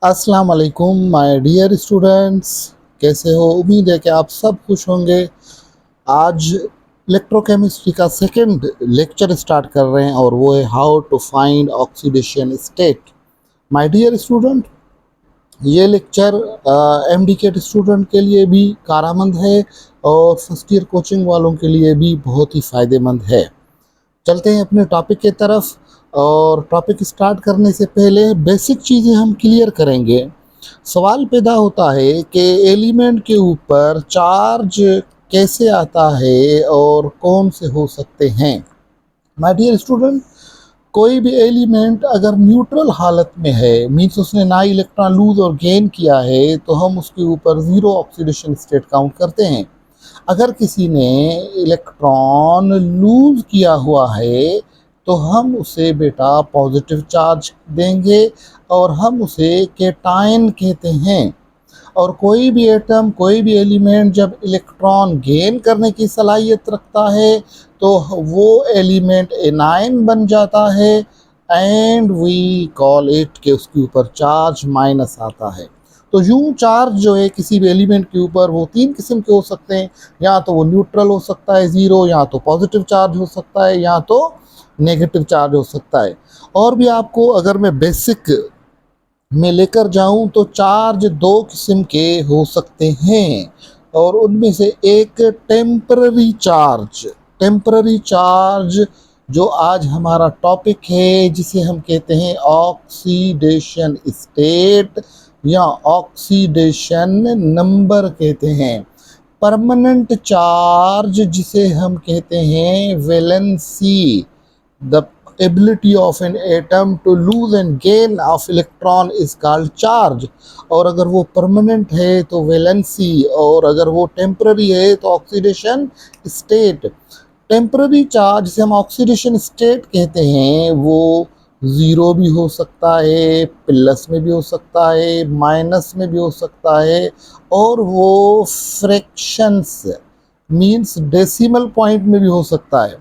अस्सलाम वालेकुम my dear students. कैसे हो? उम्मीद है कि आप सब खुश होंगे। आज इलेक्ट्रोकेमिस्ट्री का सेकंड लेक्चर स्टार्ट कर रहे हैं और वो है how to find oxidation state. My dear student, ये लेक्चर एमडी के स्टूडेंट के लिए भी कारआमद है और फर्स्ट ईयर कोचिंग वालों के लिए भी बहुत ही फ़ायदेमंद है। चलते हैं अपने टॉपिक की तरफ। और टॉपिक स्टार्ट करने से पहले बेसिक चीज़ें हम क्लियर करेंगे। सवाल पैदा होता है कि एलिमेंट के ऊपर चार्ज कैसे आता है और कौन से हो सकते हैं। माय डियर स्टूडेंट, कोई भी एलिमेंट अगर न्यूट्रल हालत में है, मीन्स उसने ना इलेक्ट्रॉन लूज और गेन किया है, तो हम उसके ऊपर ज़ीरो ऑक्सीडेशन स्टेट काउंट करते हैं। अगर किसी ने इलेक्ट्रॉन लूज किया हुआ है तो हम उसे बेटा पॉजिटिव चार्ज देंगे और हम उसे केटायन कहते हैं। और कोई भी एटम, कोई भी एलिमेंट जब इलेक्ट्रॉन गेन करने की सलाहियत रखता है तो वो एलिमेंट एनायन बन जाता है एंड वी कॉल इट कि उसके ऊपर चार्ज माइनस आता है। तो यूं चार्ज जो है किसी भी एलिमेंट के ऊपर वो तीन किस्म के हो सकते हैं। या तो वो न्यूट्रल हो सकता है ज़ीरो, या तो पॉजिटिव चार्ज हो सकता है, या तो नेगेटिव चार्ज हो सकता है। और भी आपको अगर मैं बेसिक में लेकर जाऊं तो चार्ज दो किस्म के हो सकते हैं और उनमें से एक टेम्पररी चार्ज। टेम्पररी चार्ज जो आज हमारा टॉपिक है, जिसे हम कहते हैं ऑक्सीडेशन स्टेट या ऑक्सीडेशन नंबर कहते हैं। परमानेंट चार्ज जिसे हम कहते हैं valency, the ability of an atom to lose and gain of electron is called charge। और अगर वो परमानेंट है तो वैलेंसी, और अगर वो टेम्पररी है तो ऑक्सीडेशन स्टेट। टेम्पररी चार्ज जिसे हम ऑक्सीडेशन स्टेट कहते हैं वो ज़ीरो भी हो सकता है, प्लस में भी हो सकता है, माइनस में भी हो सकता है, और वो फ्रैक्शंस मींस डेसिमल पॉइंट में भी हो सकता है।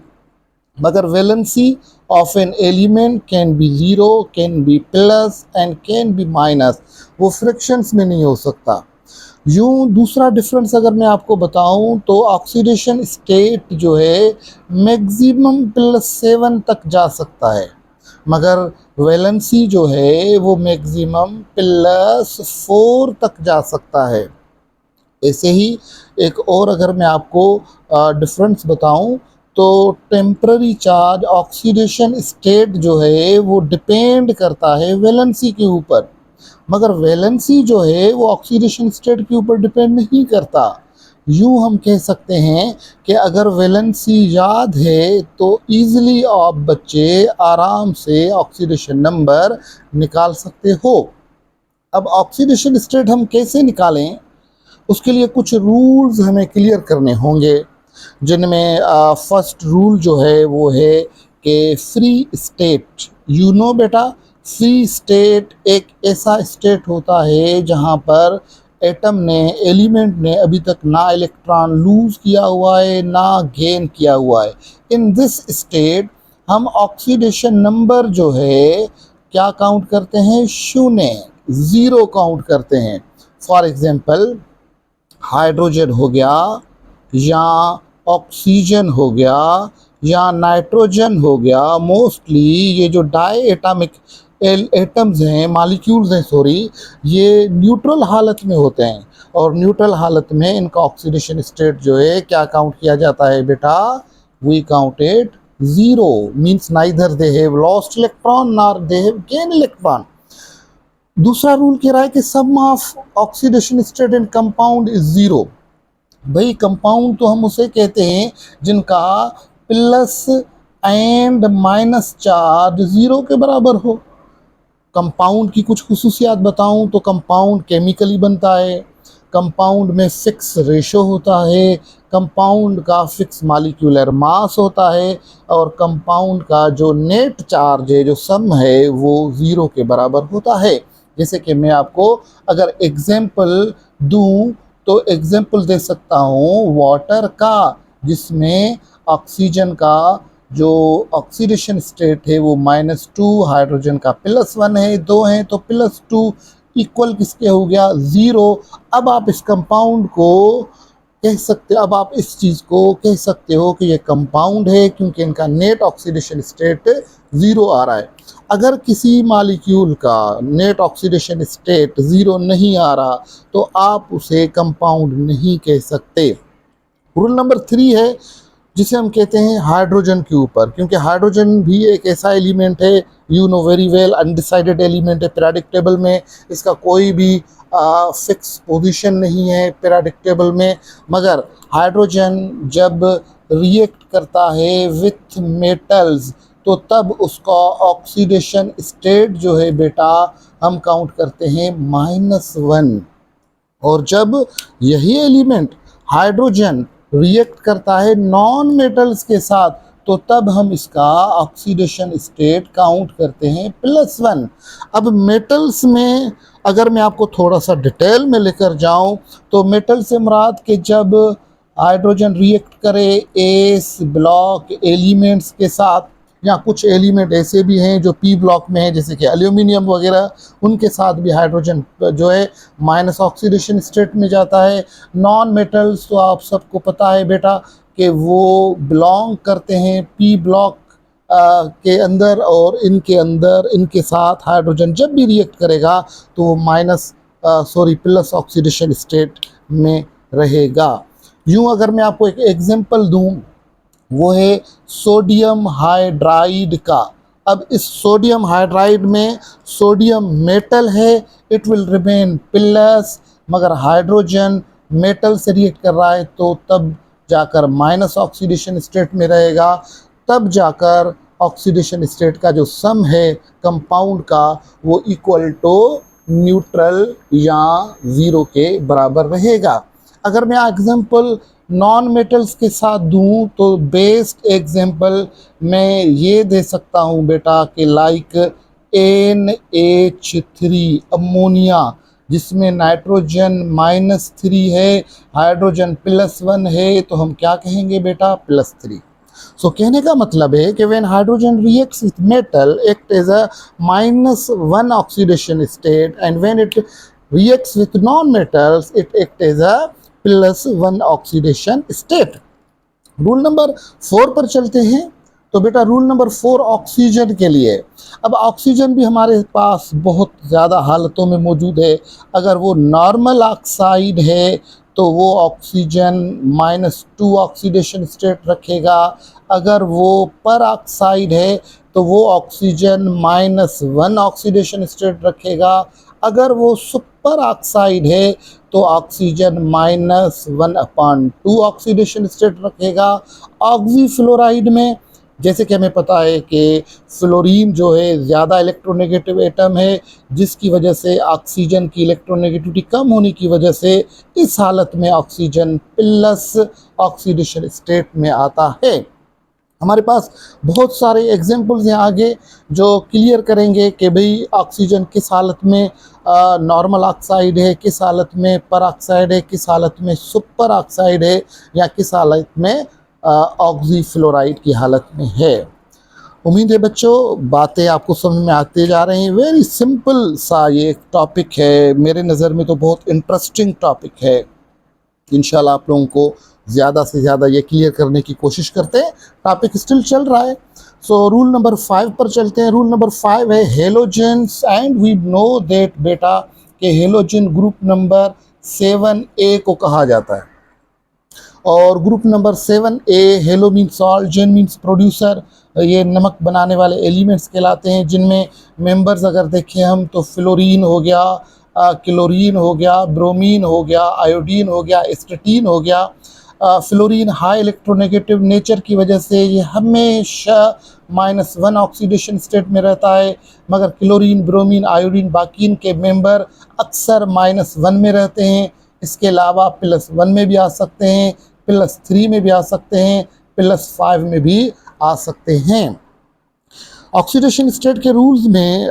मगर valency of an element can be zero, can be plus and can be minus, वो फ्रैक्शंस में नहीं हो सकता। यूं दूसरा डिफरेंस अगर मैं आपको बताऊं तो ऑक्सीडेशन स्टेट जो है मैक्सिमम +7 तक जा सकता है, मगर वैलेंसी जो है वो मैक्सिमम +4 तक जा सकता है। ऐसे ही एक और अगर मैं आपको डिफरेंस बताऊं तो टेम्पररी चार्ज ऑक्सीडेशन स्टेट जो है वो डिपेंड करता है वैलेंसी के ऊपर, मगर वैलेंसी जो है वो ऑक्सीडेशन स्टेट के ऊपर डिपेंड नहीं करता। यूँ हम कह सकते हैं कि अगर वैलेंसी याद है तो ईज़िली आप बच्चे आराम से ऑक्सीडेशन नंबर निकाल सकते हो। अब ऑक्सीडेशन स्टेट हम कैसे निकालें, उसके लिए कुछ रूल्स हमें क्लियर करने होंगे, जिनमें फर्स्ट रूल जो है वो है कि फ्री स्टेट। यू नो बेटा, फ्री स्टेट एक ऐसा स्टेट होता है जहाँ पर एटम ने, एलिमेंट ने अभी तक ना इलेक्ट्रॉन लूज किया हुआ है ना गेन किया हुआ है। इन दिस स्टेट हम ऑक्सीडेशन नंबर जो है क्या काउंट करते हैं? शून्य, ज़ीरो काउंट करते हैं। फॉर एग्जांपल हाइड्रोजन हो गया, या ऑक्सीजन हो गया, या नाइट्रोजन हो गया। मोस्टली ये जो डाई एटॉमिक एटम्स हैं, मॉलिक्यूल्स हैं सॉरी, ये न्यूट्रल हालत में होते हैं और न्यूट्रल हालत में इनका ऑक्सीडेशन स्टेट जो है क्या काउंट किया जाता है बेटा? We count it zero, means neither they have lost electron nor they have gain electron. दूसरा रूल कह रहा है कि sum of oxidation state in compound is zero. भाई कंपाउंड तो हम उसे कहते हैं जिनका plus and minus charge zero के बराबर हो। कंपाउंड की कुछ खुसूसियात बताऊं तो कंपाउंड केमिकली बनता है, कंपाउंड में फिक्स रेशो होता है, कंपाउंड का फिक्स मॉलिक्यूलर मास होता है, और कंपाउंड का जो नेट चार्ज है, जो सम है, वो ज़ीरो के बराबर होता है। जैसे कि मैं आपको अगर एग्जाम्पल दूं तो एग्जाम्पल दे सकता हूँ वाटर का, जिसमें ऑक्सीजन का जो ऑक्सीडेशन स्टेट है वो -2, हाइड्रोजन का +1 है, दो हैं तो +2। इक्वल किसके हो गया, 0। अब आप इस कंपाउंड को कह सकते हो, अब आप इस चीज़ को कह सकते हो कि ये कंपाउंड है, क्योंकि इनका नेट ऑक्सीडेशन स्टेट 0 आ रहा है। अगर किसी मॉलिक्यूल का नेट ऑक्सीडेशन स्टेट 0 नहीं आ रहा तो आप उसे कंपाउंड नहीं कह सकते। रूल नंबर 3 है जिसे हम कहते हैं हाइड्रोजन के ऊपर, क्योंकि हाइड्रोजन भी एक ऐसा एलिमेंट है, you know very well, undecided element है पीरियोडिक टेबल में। इसका कोई भी फिक्स पोजीशन नहीं है पीरियोडिक टेबल में, मगर हाइड्रोजन जब रिएक्ट करता है विथ मेटल्स तो तब उसका ऑक्सीडेशन स्टेट जो है बेटा हम काउंट करते हैं -1। और जब यही एलिमेंट हाइड्रोजन रिएक्ट करता है नॉन मेटल्स के साथ तो तब हम इसका ऑक्सीडेशन स्टेट काउंट करते हैं +1। अब मेटल्स में अगर मैं आपको थोड़ा सा डिटेल में लेकर जाऊं तो मेटल से मुराद के जब हाइड्रोजन रिएक्ट करे एस ब्लॉक एलिमेंट्स के साथ, या कुछ एलिमेंट ऐसे भी हैं जो पी ब्लॉक में हैं जैसे कि एल्यूमिनियम वगैरह, उनके साथ भी हाइड्रोजन जो है माइनस ऑक्सीडेशन स्टेट में जाता है। नॉन मेटल्स तो आप सबको पता है बेटा कि वो बिलोंग करते हैं पी ब्लॉक के अंदर, और इनके अंदर इनके साथ हाइड्रोजन जब भी रिएक्ट करेगा तो वो प्लस ऑक्सीडेशन स्टेट में रहेगा। यूँ अगर मैं आपको एक एग्जांपल दूं, वो है सोडियम हाइड्राइड का। अब इस सोडियम हाइड्राइड में सोडियम मेटल है, इट विल रिमेन प्लस, मगर हाइड्रोजन मेटल से रिएक्ट कर रहा है तो तब जाकर माइनस ऑक्सीडेशन स्टेट में रहेगा। तब जाकर ऑक्सीडेशन स्टेट का जो सम है कंपाउंड का वो इक्वल टू न्यूट्रल या 0 के बराबर रहेगा। अगर मैं एग्जांपल नॉन मेटल्स के साथ दूं तो बेस्ट एग्जांपल मैं ये दे सकता हूं बेटा कि लाइक NH3 अमोनिया, जिसमें नाइट्रोजन -3 है, हाइड्रोजन +1 है, तो हम क्या कहेंगे बेटा +3। सो कहने का मतलब है कि when hydrogen reacts with metal it is a -1 oxidation state, and when it reacts with non-metals it is a +1 oxidation state. Rule number 4 पर चलते हैं। तो बेटा रूल नंबर 4 ऑक्सीजन के लिए। अब ऑक्सीजन भी हमारे पास बहुत ज़्यादा हालतों में मौजूद है। अगर वो नॉर्मल ऑक्साइड है तो वो ऑक्सीजन -2 ऑक्सीडेशन स्टेट रखेगा। अगर वो पर ऑक्साइड है तो वो ऑक्सीजन -1 ऑक्सीडेशन स्टेट रखेगा। अगर वो सुपर ऑक्साइड है तो ऑक्सीजन -1/2 ऑक्सीडेशन स्टेट रखेगा। ऑक्सीफ्लोराइड में जैसे कि हमें पता है कि फ्लोरीन जो है ज़्यादा इलेक्ट्रोनेगेटिव एटम है, जिसकी वजह से ऑक्सीजन की इलेक्ट्रोनेगेटिविटी कम होने की वजह से इस हालत में ऑक्सीजन प्लस ऑक्सीडेशन स्टेट में आता है। हमारे पास बहुत सारे एग्जांपल्स हैं आगे जो क्लियर करेंगे कि भाई ऑक्सीजन किस हालत में नॉर्मल ऑक्साइड है, किस हालत में पर ऑक्साइड है, किस हालत में सुपर ऑक्साइड है, या किस हालत में ऑक्सीफ्लोराइड की हालत में है। उम्मीद है बच्चों बातें आपको समझ में आते जा रही हैं। वेरी सिंपल सा ये एक टॉपिक है, मेरे नज़र में तो बहुत इंटरेस्टिंग टॉपिक है। इंशाल्लाह आप लोगों को ज़्यादा से ज़्यादा ये क्लियर करने की कोशिश करते हैं। टॉपिक स्टिल चल रहा है। सो रूल नंबर 5 पर चलते हैं। रूल नंबर 5 है halogens, and we know that बेटा कि हेलोजन ग्रुप नंबर 7A को कहा जाता है। और group number 7A, halo means salt, gen means producer, ये नमक बनाने वाले एलिमेंट्स कहलाते हैं, जिनमें मेंबर्स अगर देखें हम तो फ्लोरीन हो गया, क्लोरीन हो गया, ब्रोमीन हो गया, आयोडीन हो गया, एस्टेटीन हो गया। फ्लोरीन हाई इलेक्ट्रोनेगेटिव नेचर की वजह से ये हमेशा -1 ऑक्सीडेशन स्टेट में रहता है, मगर क्लोरीन, ब्रोमीन, आयोडीन बाकी के मेंबर अक्सर -1 में रहते हैं। इसके अलावा +1 में भी आ सकते हैं, +3 में भी आ सकते हैं, +5 में भी आ सकते हैं। ऑक्सीडेशन स्टेट के रूल्स में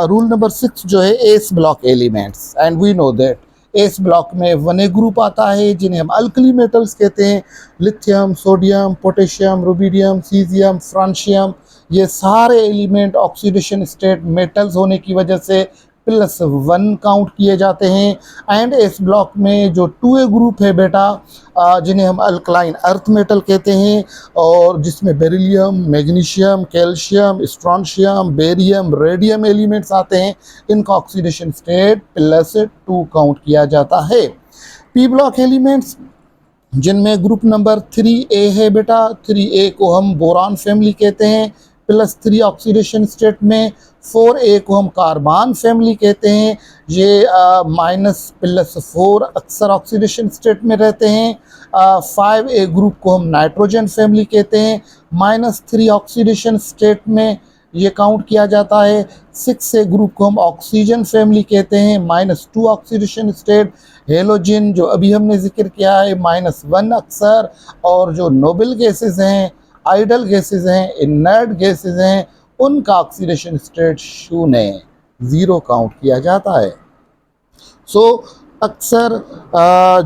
रूल नंबर 6 जो है s block elements, and we know that s block में 1A ग्रुप आता है जिन्हें हम अल्कली मेटल्स कहते हैं। Lithium, sodium, potassium, rubidium, caesium, francium, ये सारे एलिमेंट ऑक्सीडेशन स्टेट मेटल्स होने की वजह से +1 काउंट किए जाते हैं। एंड इस ब्लॉक में जो 2A ग्रुप है बेटा, जिन्हें हम अल्कलाइन अर्थ मेटल कहते हैं, और जिसमें beryllium, magnesium, calcium, strontium, barium, radium elements आते हैं, इनका ऑक्सीडेशन स्टेट +2 काउंट किया जाता है। पी ब्लॉक एलिमेंट्स जिनमें ग्रुप नंबर 3A है बेटा, 3A को हम बोरान फैमिली कहते हैं, +3 ऑक्सीडेशन स्टेट में। 4A को हम कार्बन फैमिली कहते हैं, ये -+4 अक्सर ऑक्सीडेशन स्टेट में रहते हैं। 5A ग्रुप को हम नाइट्रोजन फैमिली कहते हैं, -3 ऑक्सीडेशन स्टेट में ये काउंट किया जाता है। 6A ग्रुप को हम ऑक्सीजन फैमिली कहते हैं, -2 ऑक्सीडेशन स्टेट। हेलोजन जो अभी हमने जिक्र किया है, -1 अक्सर। और जो नोबल गैसेस हैं, आइडल गैसेस हैं, इनर्ट गैसेस हैं, उनका ऑक्सीडेशन स्टेट 0 काउंट किया जाता है। सो अक्सर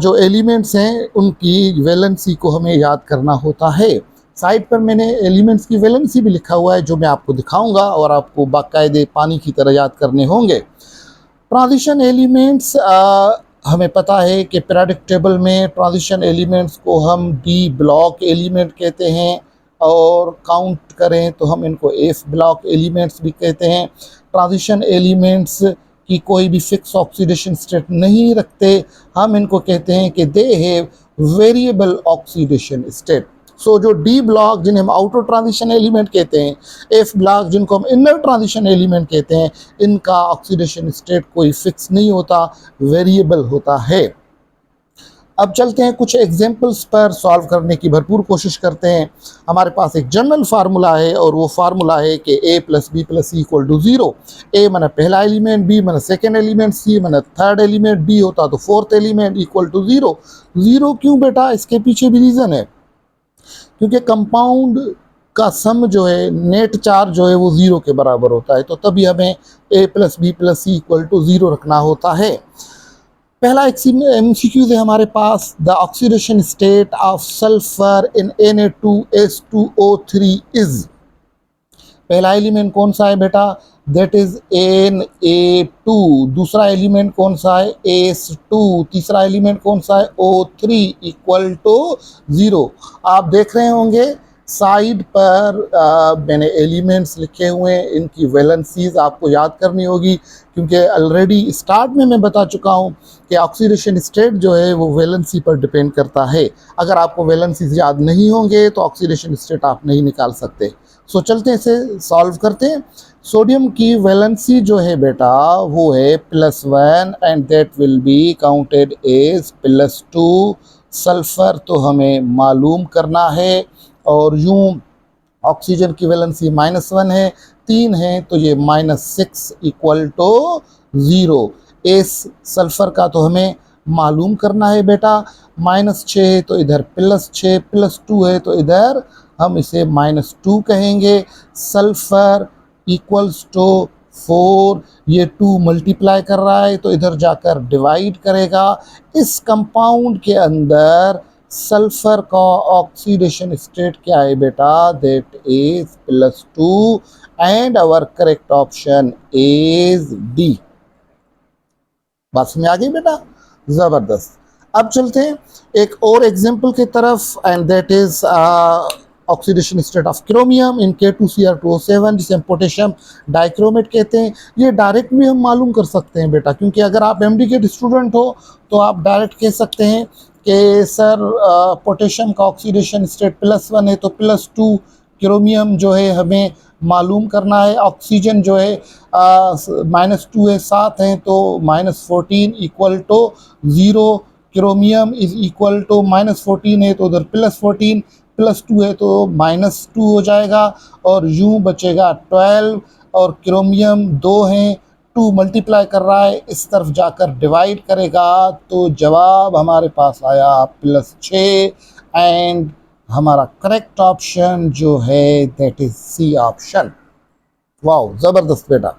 जो एलिमेंट्स हैं उनकी वैलेंसी को हमें याद करना होता है। साइड पर मैंने एलिमेंट्स की वैलेंसी भी लिखा हुआ है, जो मैं आपको दिखाऊंगा और आपको बाकायदे पानी की तरह याद करने होंगे। ट्रांजिशन एलिमेंट्स, हमें पता है कि पीरियोडिक टेबल में ट्रांजिशन एलिमेंट्स को हम डी ब्लॉक एलिमेंट कहते हैं, और काउंट करें तो हम इनको एफ ब्लॉक एलिमेंट्स भी कहते हैं। ट्रांजिशन एलिमेंट्स की कोई भी फिक्स ऑक्सीडेशन स्टेट नहीं रखते, हम इनको कहते हैं कि they have variable oxidation state. So जो डी ब्लॉक जिन्हें हम आउटर ट्रांजिशन एलिमेंट कहते हैं, एफ ब्लॉक जिनको हम इनर ट्रांजिशन एलिमेंट कहते हैं, इनका ऑक्सीडेशन स्टेट कोई फिक्स नहीं होता, वेरिएबल होता है। अब चलते हैं कुछ एग्जांपल्स पर, सॉल्व करने की भरपूर कोशिश करते हैं। हमारे पास एक जनरल फार्मूला है, और वो फार्मूला है कि a + b + c = 0। a माना पहला एलिमेंट, b माना सेकेंड एलिमेंट, c माना थर्ड एलिमेंट, d होता तो फोर्थ एलिमेंट, = 0। 0 क्यों बेटा? इसके पीछे भी रीज़न है, क्योंकि कंपाउंड का सम जो है, नेट चार्ज जो है, वो 0 के बराबर होता है, तो तभी हमें a + b + c = 0 रखना होता है। पहला MCQ है हमारे पास, the oxidation state of sulphur in Na2S2O3 is. पहला एलिमेंट कौन सा है बेटा? That is Na2। दूसरा एलिमेंट कौन सा है? S2। तीसरा एलिमेंट कौन सा है? O3 = 0। आप देख रहे होंगे साइड पर मैंने एलिमेंट्स लिखे हुए हैं, इनकी वैलेंसीज आपको याद करनी होगी, क्योंकि ऑलरेडी स्टार्ट में मैं बता चुका हूं कि ऑक्सीडेशन स्टेट जो है वो वैलेंसी पर डिपेंड करता है। अगर आपको वैलेंसीज याद नहीं होंगे तो ऑक्सीडेशन स्टेट आप नहीं निकाल सकते। सो चलते हैं, इसे सॉल्व करते हैं। सोडियम की वैलेंसी जो है बेटा वो है +1 and that will be counted as +2। Sulphur तो हमें मालूम करना है, और यूं ऑक्सीजन की वैलेंसी -1 है, 3 है, तो ये -6 = 0। एस सल्फर का तो हमें मालूम करना है बेटा, -6 है तो इधर +6, +2 है तो इधर हम इसे -2 कहेंगे। सल्फर = 4, ये 2 मल्टीप्लाई कर रहा है तो इधर जाकर डिवाइड करेगा। इस कंपाउंड के अंदर सल्फर का ऑक्सीडेशन स्टेट क्या है बेटा? That is +2 and our correct option is D. बात समझ आ गई बेटा? जबरदस्त। अब चलते हैं एक और एग्जांपल की तरफ, and that is oxidation state of chromium in K2Cr2O7, जिसे हम पोटेशियम डाइक्रोमेट कहते हैं। ये डायरेक्ट भी हम मालूम कर सकते हैं बेटा, क्योंकि अगर आप MD के स्टूडेंट हो तो आप डायरेक्ट कह सकते हैं कि सर पोटेशियम का ऑक्सीडेशन स्टेट +1 है तो +2 क्रोमियम जो है हमें मालूम करना है। ऑक्सीजन जो है -2 है, 7 है, तो -14 = 0। क्रोमियम इज इक्वल टू -14 है तो उधर +14, +2 है तो -2 हो जाएगा, और यूं बचेगा 12। और क्रोमियम 2 हैं, 2 मल्टीप्लाई कर रहा है, इस तरफ जाकर डिवाइड करेगा, तो जवाब हमारे पास आया +6। एंड हमारा करेक्ट ऑप्शन जो है that is C option. Wow, जबरदस्त बेटा।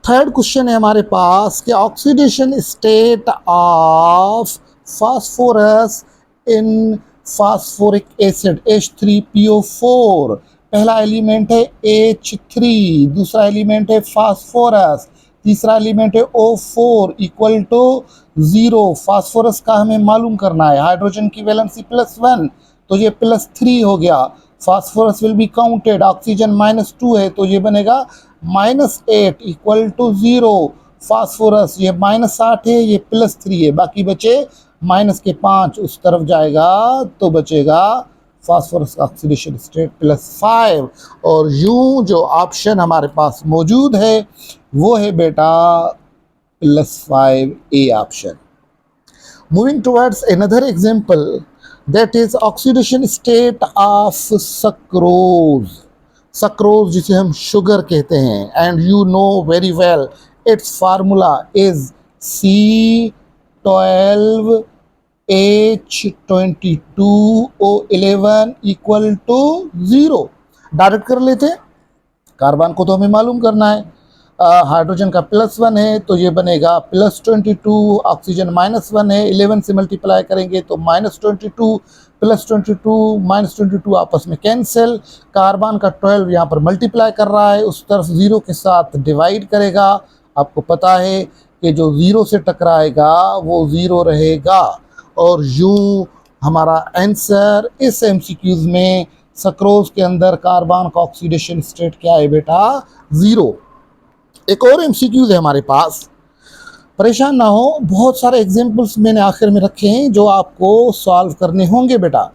थर्ड क्वेश्चन है हमारे पास कि oxidation state of phosphorus in phosphoric acid H3PO4। पहला एलिमेंट है H3, दूसरा एलिमेंट है फास्फोरस, तीसरा एलिमेंट है O4 इक्वल टू 0। फास्फोरस का हमें मालूम करना है, हाइड्रोजन की वैलेंसी +1 तो ये +3 हो गया। Phosphorus will be counted, oxygen -2 है तो ये बनेगा -8 इक्वल टू 0। फास्फोरस ये -8 है, ये +3 है, बाकी बचे -5 उस तरफ जाएगा तो बचेगा फास्फोरस का ऑक्सीडेशन स्टेट +5। और यूं जो ऑप्शन हमारे पास मौजूद है वो है बेटा +5 option. Moving towards another example, that is oxidation state of sucrose. Sucrose जिसे हम शुगर कहते हैं, and you know very well its formula is C12H22O11 equal to 0। Direct कर लेते हैं, कार्बन को तो हमें मालूम करना है, हाइड्रोजन का +1 है तो ये बनेगा +22, ऑक्सीजन -1 है, 11 से मल्टीप्लाई करेंगे तो -22 +22 -22 आपस में कैंसिल। कार्बन का 12 यहाँ पर मल्टीप्लाई कर रहा है, उस तरफ 0 के साथ डिवाइड करेगा। आपको पता है कि जो 0 से टकराएगा वो 0 रहेगा। और यूं हमारा आंसर इस MCQs में सक्रोज के अंदर कार्बन का ऑक्सीडेशन स्टेट क्या है बेटा? 0। एक और MCQs है हमारे पास, परेशान ना हो, बहुत सारे एग्जाम्पल्स मैंने आखिर में रखे हैं जो आपको सॉल्व करने होंगे बेटा।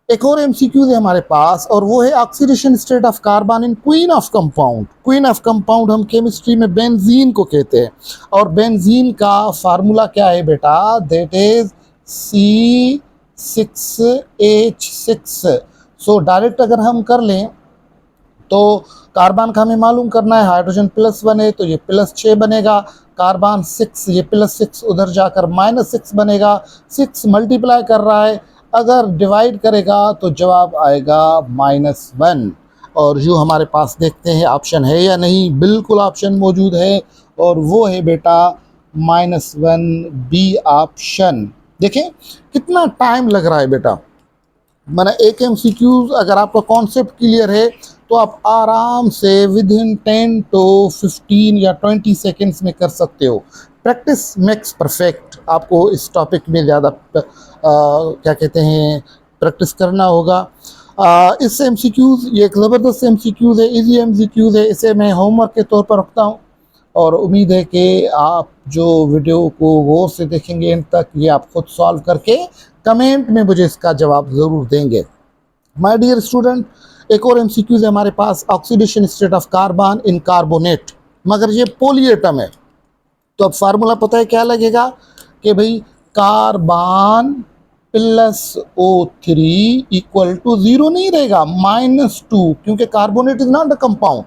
एक और MCQs है हमारे पास और वो है oxidation state of carbon in queen of compound. Queen of compound हम केमिस्ट्री में बेंजीन को कहते हैं, और बेंजीन का फार्मूला क्या है बेटा? That is C6H6। So direct अगर हम कर लें तो कार्बन का हमें मालूम करना है, हाइड्रोजन +1 है तो ये +6 बनेगा, कार्बन 6 ये +6 उधर जाकर -6 बनेगा, 6 मल्टीप्लाई कर रहा है, अगर डिवाइड करेगा तो जवाब आएगा -1। और जो हमारे पास देखते हैं ऑप्शन है या नहीं, बिल्कुल ऑप्शन मौजूद है और वो है बेटा -1 ऑप्शन। देखें कितना टाइम लग रहा है बेटा, मैंने एक MCQs अगर आपका कॉन्सेप्ट क्लियर है तो आप आराम से विदिन 10 to 15 या 20 सेकेंड्स में कर सकते हो। प्रैक्टिस मेक्स परफेक्ट, आपको इस टॉपिक में ज़्यादा क्या कहते हैं प्रैक्टिस करना होगा। इस MCQs ये एक ज़बरदस्त MCQs है, इजी MCQs है, इसे मैं होमवर्क के तौर पर रखता हूँ और उम्मीद है कि आप जो वीडियो को गौर से देखेंगे एंड तक, ये आप खुद सॉल्व करके कमेंट में मुझे इसका जवाब ज़रूर देंगे। माय डियर स्टूडेंट, एक और MCQs है हमारे पास, oxidation state of carbon in carbonate, मगर ये पॉलीएटम है तो अब फार्मूला पता है क्या लगेगा कि भाई कार्बन +O3 इक्वल टू 0 नहीं रहेगा, -2, क्योंकि carbonate is not a compound.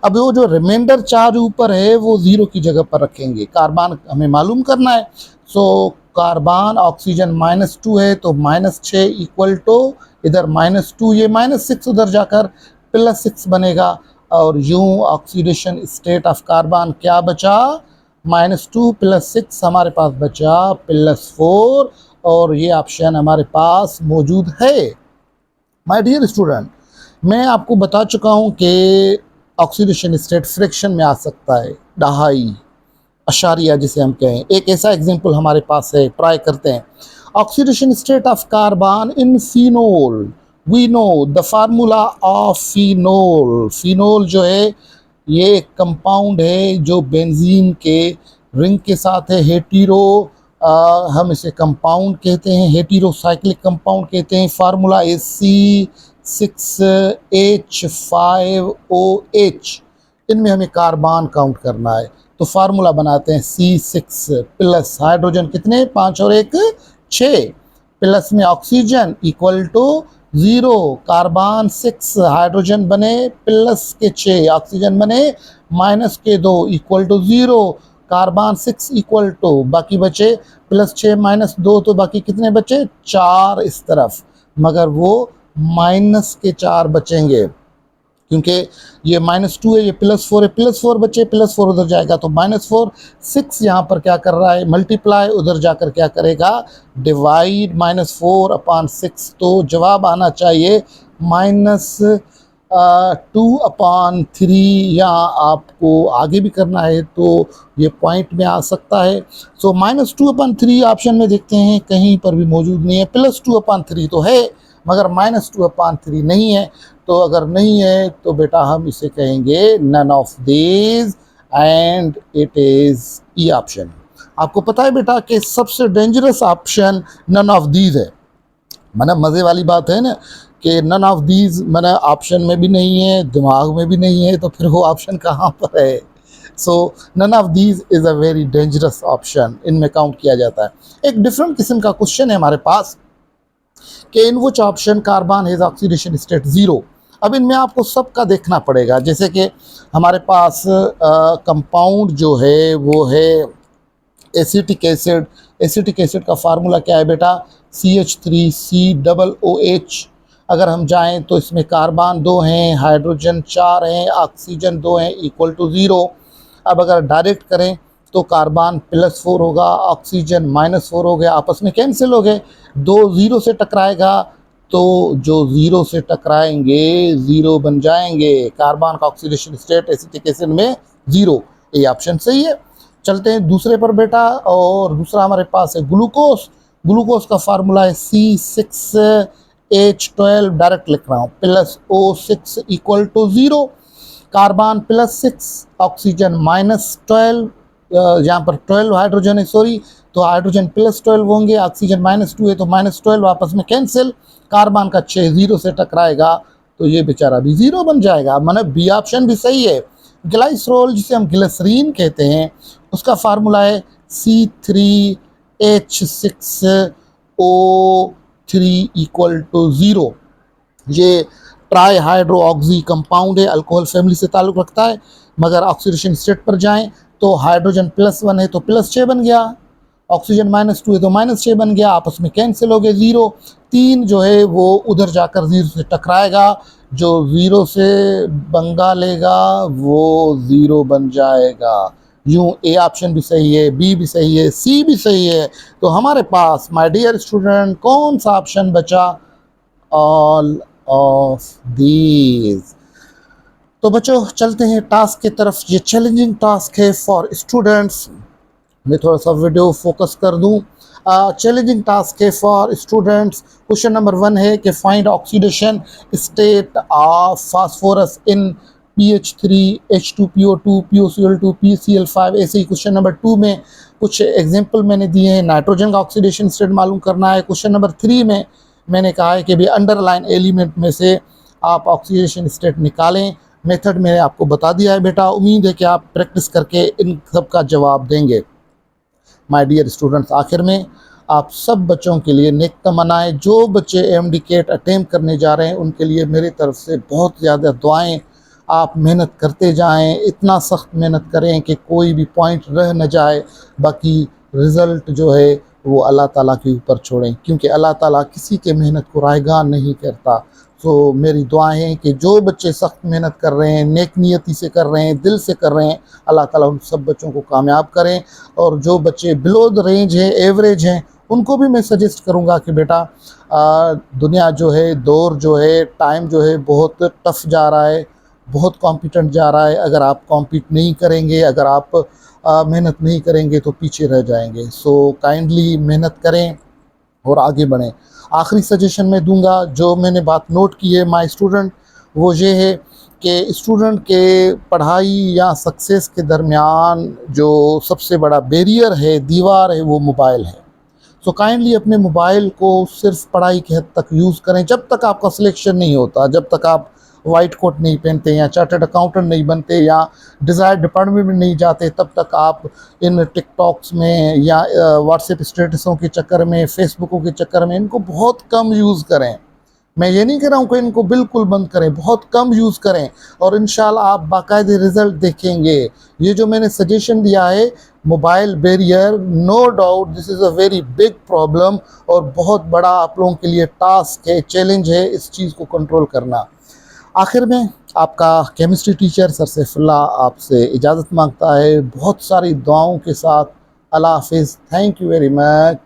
अब वो जो रिमाइंडर चार्ज ऊपर है वो 0 की जगह पर रखेंगे, कार्बन हमें मालूम करना है। सो कार्बन ऑक्सीजन -2 है तो -6 इक्वल टू इधर -2 ये -6 उधर जाकर +6 बनेगा। और यूं ऑक्सीडेशन स्टेट ऑफ कार्बन क्या बचा? -2 +6 हमारे पास बचा +4 और ये ऑप्शन हमारे पास मौजूद है। माय डियर स्टूडेंट, मैं आपको बता चुका हूँ कि ऑक्सीडेशन स्टेट फ्रैक्शन में आ सकता है, 2.5 अशारिया जिसे हम कहें। एक ऐसा एग्जांपल हमारे पास है, ट्राई करते हैं। Oxidation state of carbon in phenol, we know the formula of phenol. Phenol जो है ये एक कंपाउंड है जो बेंजीन के रिंग के साथ है, हेटीरो हम इसे कंपाउंड कहते हैं, हेटीरो साइक्लिक कंपाउंड कहते हैं। Formula is C6H5OH। इनमें हमें कार्बन काउंट करना है तो फार्मूला बनाते हैं C6 प्लस हाइड्रोजन कितने 5 और 1 6 प्लस में oxygen equal to 0, carbon 6 hydrogen बने प्लस के 6 ऑक्सीजन बने माइनस के 2 equal to 0, carbon 6 equal to बाकी बचे +6 -2 तो बाकी कितने बचे 4 इस तरफ, मगर वो -4 बचेंगे क्योंकि ये -2 है, ये +4 है, +4 बचे, +4 उधर जाएगा तो -4। 6 यहाँ पर क्या कर रहा है मल्टीप्लाई, उधर जाकर क्या करेगा डिवाइड, -4/6 तो जवाब आना चाहिए 2/3 या आपको आगे भी करना है तो ये पॉइंट में आ सकता है। सो -2/3 ऑप्शन में देखते हैं कहीं पर भी मौजूद नहीं है। +2/3 तो है मगर -2/3 नहीं है। तो अगर नहीं है तो बेटा हम इसे कहेंगे none of these and it is E option. आपको पता है बेटा कि सबसे dangerous option none of these है। मतलब मज़े वाली बात है ना कि नन ऑफ दीज मैंने ऑप्शन में भी नहीं है, दिमाग में भी नहीं है, तो फिर वो ऑप्शन कहाँ पर है। So none of these is a very dangerous option, इनमें काउंट किया जाता है। एक डिफरेंट किस्म का क्वेश्चन है हमारे पास कि in which option carbon has oxidation state 0। अब इनमें आपको सबका देखना पड़ेगा। जैसे कि हमारे पास कंपाउंड जो है वो है एसिटिक एसिड। एसिटिक एसिड का फार्मूला क्या है बेटा? CH3COOH। अगर हम जाएं तो इसमें कार्बन 2 हैं, हाइड्रोजन 4 हैं, ऑक्सीजन 2 हैं, इक्वल टू 0। अब अगर डायरेक्ट करें तो कार्बन +4 होगा, ऑक्सीजन -4 हो गया, आपस में कैंसिल हो गए। 2 0 से टकराएगा तो जो 0 से टकराएंगे 0 बन जाएंगे। कार्बन का ऑक्सीडेशन स्टेट एसिटिक एसिड में 0। ये ऑप्शन सही है। चलते हैं दूसरे पर बेटा, और दूसरा हमारे पास है ग्लूकोज। ग्लूकोज का फार्मूला है C6H12। डायरेक्ट लिख रहा हूँ, +O6 equal to 0। Carbon +6, oxygen -12, यहाँ पर 12 हाइड्रोजन है, सॉरी, तो हाइड्रोजन +12 होंगे, ऑक्सीजन -2 है तो -12 आपस में कैंसिल। कार्बन का 6 0 से टकराएगा तो ये बेचारा भी 0 बन जाएगा। मतलब बी ऑप्शन भी सही है। ग्लाइसरोल जिसे हम ग्लिसरीन कहते हैं उसका फार्मूला है C3H6O3 इक्वल टू 0। ये ट्राई हाइड्रो ऑक्सी कंपाउंड है, अल्कोहल फैमिली से ताल्लुक़ रखता है। मगर ऑक्सीडेशन स्टेट पर जाएं तो हाइड्रोजन +1 है तो +6 बन गया, ऑक्सीजन -2 है तो -6 बन गया, आपस में कैंसिल हो गए 0। 3 जो है वो उधर जाकर 0 से टकराएगा, जो 0 से बंगा लेगा वो 0 बन जाएगा। यूँ ए ऑप्शन भी सही है, बी भी सही है, सी भी सही है। तो हमारे पास माय डियर स्टूडेंट कौन सा ऑप्शन बचा? All of these. तो बच्चों चलते हैं टास्क की तरफ। ये चैलेंजिंग टास्क है फॉर स्टूडेंट्स। मैं थोड़ा सा वीडियो फोकस कर दूं। चैलेंजिंग टास्क है फॉर स्टूडेंट्स। क्वेश्चन नंबर 1 है कि find oxidation state of phosphorus in PH3 H2PO2 POCl2 PCl5। ऐसे ही क्वेश्चन नंबर 2 में कुछ एग्जाम्पल मैंने दिए हैं। नाइट्रोजन का ऑक्सीडेशन स्टेट मालूम करना है। क्वेश्चन नंबर 3 में मैंने कहा है कि भी अंडरलाइन एलिमेंट में से आप ऑक्सीडेशन स्टेट निकालें। मेथड मैंने आपको बता दिया है बेटा। उम्मीद है कि आप प्रैक्टिस करके इन सब का जवाब देंगे। माय डियर स्टूडेंट्स, आखिर में आप सब बच्चों के लिए नेक तमन्नाएं। जो बच्चे AMD CAT अटेम्प्ट करने जा रहे हैं उनके लिए मेरी तरफ से बहुत ज़्यादा दुआएं। आप मेहनत करते जाएं, इतना सख्त मेहनत करें कि कोई भी पॉइंट रह न जाए। बाकी रिज़ल्ट जो है वो अल्लाह ताला के ऊपर छोड़ें, क्योंकि अल्लाह ताला किसी के मेहनत को रायगान नहीं करता। सो मेरी दुआएं हैं कि जो बच्चे सख्त मेहनत कर रहे हैं, नेक नियति से कर रहे हैं, दिल से कर रहे हैं, अल्लाह ताला उन सब बच्चों को कामयाब करें। और जो बच्चे बिलो द रेंज हैं, एवरेज हैं, उनको भी मैं सजेस्ट करूँगा कि बेटा दुनिया जो है, दौर जो है, टाइम जो है बहुत टफ जा रहा है, बहुत कॉम्पिटेंट जा रहा है। अगर आप कॉम्पीट नहीं करेंगे, अगर आप मेहनत नहीं करेंगे तो पीछे रह जाएंगे। सो काइंडली मेहनत करें और आगे बढ़ें। आखिरी सजेशन मैं दूंगा, जो मैंने बात नोट की है माय स्टूडेंट, वो ये है कि स्टूडेंट के पढ़ाई या सक्सेस के दरमियान जो सबसे बड़ा बैरियर है, दीवार है, वो मोबाइल है। सो काइंडली अपने मोबाइल को सिर्फ पढ़ाई के हद तक यूज़ करें। जब तक आपका सिलेक्शन नहीं होता, जब तक आप वाइट कोट नहीं पहनते या चार्टर्ड अकाउंटेंट नहीं बनते या डिज़ायर डिपार्टमेंट में नहीं जाते, तब तक आप इन टिकटॉक्स में या व्हाट्सएप स्टेटसों के चक्कर में, फेसबुकों के चक्कर में इनको बहुत कम यूज़ करें। मैं ये नहीं कह रहा हूँ कि इनको बिल्कुल बंद करें, बहुत कम यूज़ करें और इंशाल्लाह आप बाकायदे रिज़ल्ट देखेंगे। ये जो मैंने सजेशन दिया है, mobile barrier, no doubt this is a very big problem और बहुत बड़ा आप लोगों के लिए टास्क है, चैलेंज है इस चीज़ को कंट्रोल करना। आखिर में आपका केमिस्ट्री टीचर सर सैफुल्लाह आपसे इजाज़त मांगता है बहुत सारी दुआओं के साथ। अल्लाह हाफिज़। Thank you very much.